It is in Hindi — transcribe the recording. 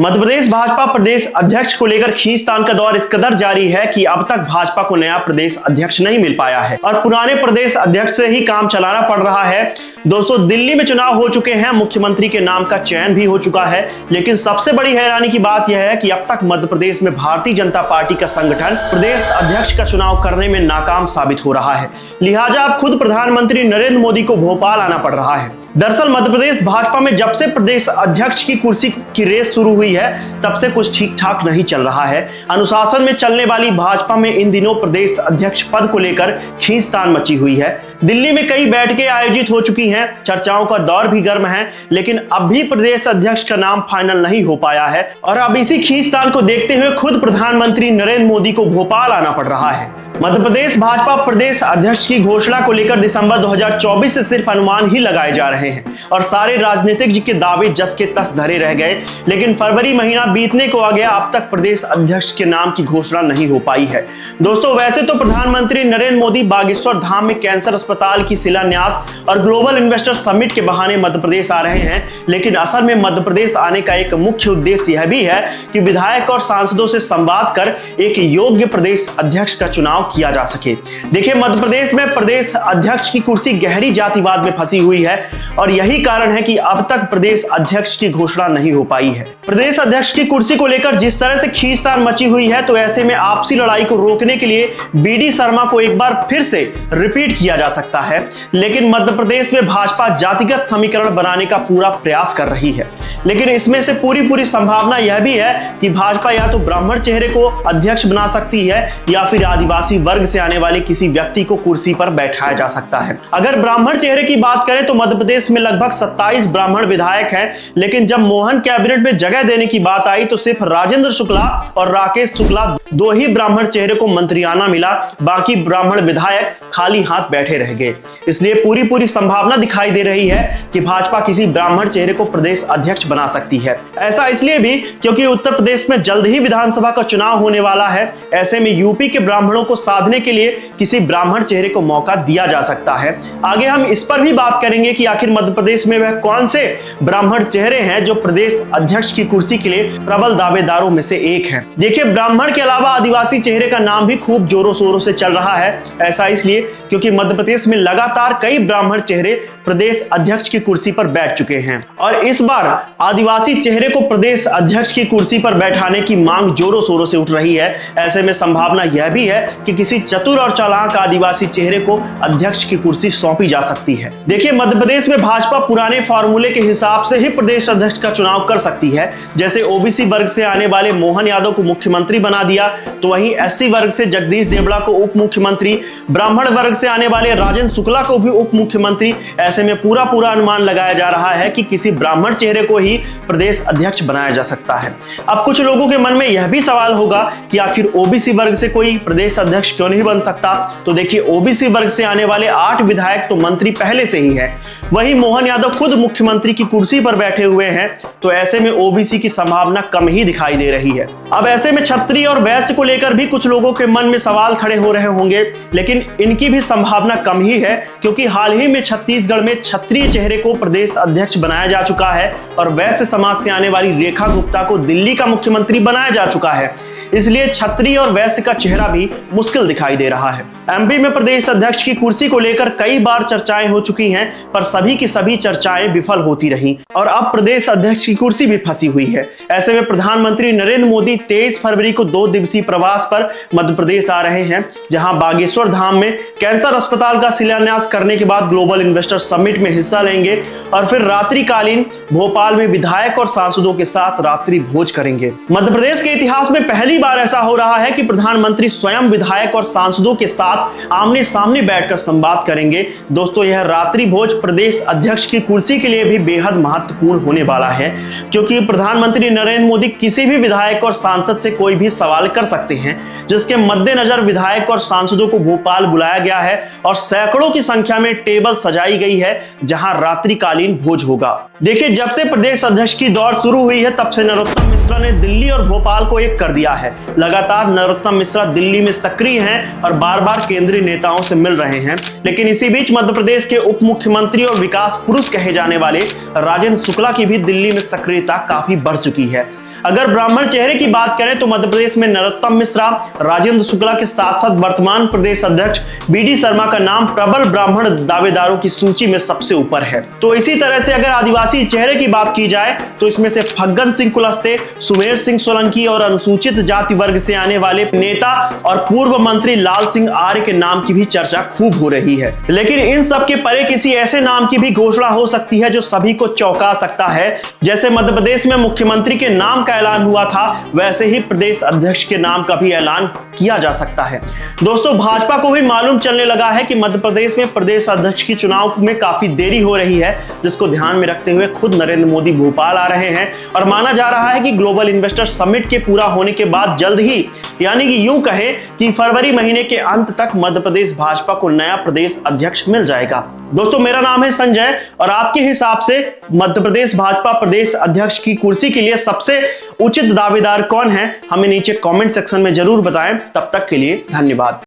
मध्य प्रदेश भाजपा प्रदेश अध्यक्ष को लेकर खींचतान का दौर इस कदर जारी है कि अब तक भाजपा को नया प्रदेश अध्यक्ष नहीं मिल पाया है और पुराने प्रदेश अध्यक्ष से ही काम चलाना पड़ रहा है। दोस्तों, दिल्ली में चुनाव हो चुके हैं, मुख्यमंत्री के नाम का चयन भी हो चुका है, लेकिन सबसे बड़ी हैरानी की बात यह है कि अब तक मध्य प्रदेश में भारतीय जनता पार्टी का संगठन प्रदेश अध्यक्ष का चुनाव करने में नाकाम साबित हो रहा है। लिहाजा अब खुद प्रधानमंत्री नरेंद्र मोदी को भोपाल आना पड़ रहा है। दरअसल मध्य प्रदेश भाजपा में जब से प्रदेश अध्यक्ष की कुर्सी की रेस शुरू हुई है तब से कुछ ठीक ठाक नहीं चल रहा है। अनुशासन में चलने वाली भाजपा में इन दिनों प्रदेश अध्यक्ष पद को लेकर खींचतान मची हुई है। दिल्ली में कई बैठकें आयोजित हो चुकी हैं, चर्चाओं का दौर भी गर्म है, लेकिन अब भी प्रदेश अध्यक्ष का नाम फाइनल नहीं हो पाया है और अब इसी खींचतान को देखते हुए खुद प्रधानमंत्री नरेंद्र मोदी को भोपाल आना पड़ रहा है। मध्य प्रदेश भाजपा प्रदेश अध्यक्ष की घोषणा को लेकर दिसंबर 2024 से सिर्फ अनुमान ही लगाए जा रहे हैं और सारे राजनीतिक के दावे जस के तस धरे रह गए, लेकिन फरवरी महीना बीतने को आ गया, अब तक प्रदेश अध्यक्ष के नाम की घोषणा नहीं हो पाई है। दोस्तों, वैसे तो प्रधानमंत्री नरेंद्र मोदी बागेश्वर धाम में कैंसर अस्पताल की शिलान्यास और ग्लोबल इन्वेस्टर समिट के बहाने मध्य प्रदेश आ रहे हैं, लेकिन असल में मध्य प्रदेश आने का एक मुख्य उद्देश्य यह भी है कि विधायक और सांसदों से संवाद कर एक योग्य प्रदेश अध्यक्ष का चुनाव किया जा सके। देखिए, मध्य प्रदेश में प्रदेश अध्यक्ष की कुर्सी गहरी जातिवाद में फंसी हुई है और यही कारण है कि अब तक प्रदेश अध्यक्ष की घोषणा नहीं हो पाई है। प्रदेश अध्यक्ष की कुर्सी को लेकर जिस तरह से खींचतान मची हुई है, तो ऐसे में आपसी लड़ाई को रोकने के लिए बीडी शर्मा को एक बार फिर से रिपीट किया जा सकता है, लेकिन मध्य प्रदेश में भाजपा जातिगत समीकरण बनाने का पूरा प्रयास कर रही है। लेकिन इसमें से पूरी संभावना यह भी है कि भाजपा या तो ब्राह्मण चेहरे को अध्यक्ष बना सकती है या फिर आदिवासी वर्ग से आने वाले किसी व्यक्ति को कुर्सी पर बैठाया जा सकता है। अगर ब्राह्मण चेहरे की बात करें तो मध्य प्रदेश में लगभग 27 ब्राह्मण विधायक हैं, लेकिन जब मोहन कैबिनेट में जगह देने की बात आई तो सिर्फ राजेंद्र शुक्ला और राकेश शुक्ला दो ही ब्राह्मण चेहरे को मंत्रियाना मिला, बाकी ब्राह्मण विधायक खाली हाथ बैठे रह गए। इसलिए पूरी संभावना दिखाई दे रही है कि भाजपा किसी ब्राह्मण चेहरे को प्रदेश अध्यक्ष बना सकती है। ऐसा इसलिए भी क्योंकि उत्तर प्रदेश में जल्द ही विधानसभा का चुनाव होने वाला है। ऐसे में यूपी के ब्राह्मणों को साधने के लिए किसी ब्राह्मण चेहरे को मौका दिया जा सकता है। आगे हम इस पर भी बात करेंगे कि आखिर मध्य प्रदेश में वह कौन से ब्राह्मण चेहरे हैं जो प्रदेश अध्यक्ष की कुर्सी के लिए प्रबल दावेदारों में से एक हैं। देखिए, ब्राह्मण के अलावा आदिवासी चेहरे का नाम भी खूब जोरों शोरों से चल रहा है। ऐसा इसलिए क्योंकि मध्य प्रदेश में लगातार कई ब्राह्मण चेहरे प्रदेश अध्यक्ष की कुर्सी पर बैठ चुके हैं और इस बार आदिवासी चेहरे को प्रदेश अध्यक्ष की कुर्सी पर बैठाने की मांग जोरों शोरों से उठ रही है। ऐसे में संभावना यह भी है कि किसी चतुर और चालाक आदिवासी चेहरे को अध्यक्ष की कुर्सी सौंपी जा सकती है। देखिए, मध्य प्रदेश में भाजपा पुराने फॉर्मूले के हिसाब से ही प्रदेश अध्यक्ष का चुनाव कर सकती है। जैसे ओबीसी वर्ग से आने वाले मोहन यादव को मुख्यमंत्री बना दिया, तो वहीं एससी वर्ग से जगदीश देवड़ा को उप मुख्यमंत्री, ब्राह्मण वर्ग से आने वाले राजेंद्र शुक्ला को भी उप मुख्यमंत्री। ऐसे में पूरा अनुमान लगाया जा रहा है कि किसी ब्राह्मण चेहरे को ही प्रदेश अध्यक्ष बनाया जा सकता है। अब कुछ लोगों के मन में यह भी सवाल होगा कि आखिर ओबीसी वर्ग से कोई प्रदेश अध्यक्ष क्यों नहीं बन सकता। तो देखिए, ओबीसी वर्ग से आने वाले 8 विधायक तो मंत्री पहले से ही है, वहीं मोहन यादव खुद मुख्यमंत्री की कुर्सी पर बैठे हुए हैं, तो ऐसे में ओबीसी की संभावना कम ही दिखाई दे रही है। अब ऐसे में क्षत्रिय और वैश्य को लेकर भी कुछ लोगों के मन में सवाल खड़े हो रहे होंगे, लेकिन इनकी भी संभावना कम ही है क्योंकि हाल ही में छत्तीसगढ़ में क्षत्रिय चेहरे को प्रदेश अध्यक्ष बनाया जा चुका है और वैश्य समाज से आने वाली रेखा गुप्ता को दिल्ली का मुख्यमंत्री बनाया जा चुका है। इसलिए क्षत्रिय और वैश्य का चेहरा भी मुश्किल दिखाई दे रहा है। एमपी में प्रदेश अध्यक्ष की कुर्सी को लेकर कई बार चर्चाएं हो चुकी हैं, पर सभी की सभी चर्चाएं विफल होती रहीं और अब प्रदेश अध्यक्ष की कुर्सी भी फंसी हुई है। ऐसे में प्रधानमंत्री नरेंद्र मोदी 23 फरवरी को 2 दिवसीय प्रवास पर मध्य प्रदेश आ रहे हैं, जहां बागेश्वर धाम में कैंसर अस्पताल का शिलान्यास करने के बाद ग्लोबल इन्वेस्टर समिट में हिस्सा लेंगे और फिर रात्रिकालीन भोपाल में विधायक और सांसदों के साथ रात्रि भोज करेंगे। मध्य प्रदेश के इतिहास में पहली बार ऐसा हो रहा है कि प्रधानमंत्री स्वयं विधायक और सांसदों के साथ आमने सामने बैठकर संवाद करेंगे। दोस्तों, यह रात्रि भोज प्रदेश अध्यक्ष की कुर्सी के लिए भी बेहद महत्वपूर्ण होने वाला है क्योंकि प्रधानमंत्री नरेंद्र मोदी किसी भी विधायक और सांसद से कोई भी सवाल कर सकते हैं, जिसके मद्देनजर विधायक और सांसदों को भोपाल बुलाया गया है और सैकड़ों की संख्या में टेबल सजाई गई है जहां रात्रिकालीन भोज होगा। देखिए, जब से प्रदेश अध्यक्ष की दौड़ शुरू हुई है तब से नरोत्तम मिश्रा ने दिल्ली और भोपाल को एक कर दिया है। लगातार नरोत्तम मिश्रा दिल्ली में सक्रिय हैं और बार-बार केंद्रीय नेताओं से मिल रहे हैं, लेकिन इसी बीच मध्य प्रदेश के उप मुख्यमंत्री और विकास पुरुष कहे जाने वाले राजेंद्र शुक्ला की भी दिल्ली में सक्रियता काफी बढ़ चुकी है। अगर ब्राह्मण चेहरे की बात करें तो मध्य प्रदेश में नरोत्तम मिश्रा, राजेंद्र शुक्ला के साथ साथ वर्तमान प्रदेश अध्यक्ष बीडी शर्मा का नाम प्रबल ब्राह्मण दावेदारों की सूची में सबसे ऊपर है। तो इसी तरह से अगर आदिवासी चेहरे की बात की जाए तो इसमें से फग्गन सिंह कुलस्ते, सुमेर सिंह सोलंकी और अनुसूचित जाति वर्ग से आने वाले नेता और पूर्व मंत्री लाल सिंह आर्य के नाम की भी चर्चा खूब हो रही है। लेकिन इन सब के परे किसी ऐसे नाम की भी घोषणा हो सकती है जो सभी को चौंका सकता है। जैसे मध्य प्रदेश में मुख्यमंत्री के नाम का ऐलान हुआ था, वैसे ही प्रदेश अध्यक्ष के नाम का भी ऐलान किया जा सकता है। दोस्तों, भाजपा को भी मालूम चलने लगा है कि मध्य प्रदेश में प्रदेश अध्यक्ष की चुनाव में काफी देरी हो रही है, जिसको ध्यान में रखते हुए खुद नरेंद्र मोदी भोपाल आ रहे हैं और माना जा रहा है कि ग्लोबल इन्वेस्टर समिट के पूरा होने के बाद जल्द ही, यानी कि यूं कहें कि फरवरी महीने के अंत तक मध्य प्रदेश भाजपा को नया प्रदेश अध्यक्ष मिल जाएगा। दोस्तों, मेरा नाम है संजय और आपके हिसाब से मध्य प्रदेश भाजपा प्रदेश अध्यक्ष की कुर्सी के लिए सबसे उचित दावेदार कौन है, हमें नीचे कमेंट सेक्शन में जरूर बताएं। तब तक के लिए धन्यवाद।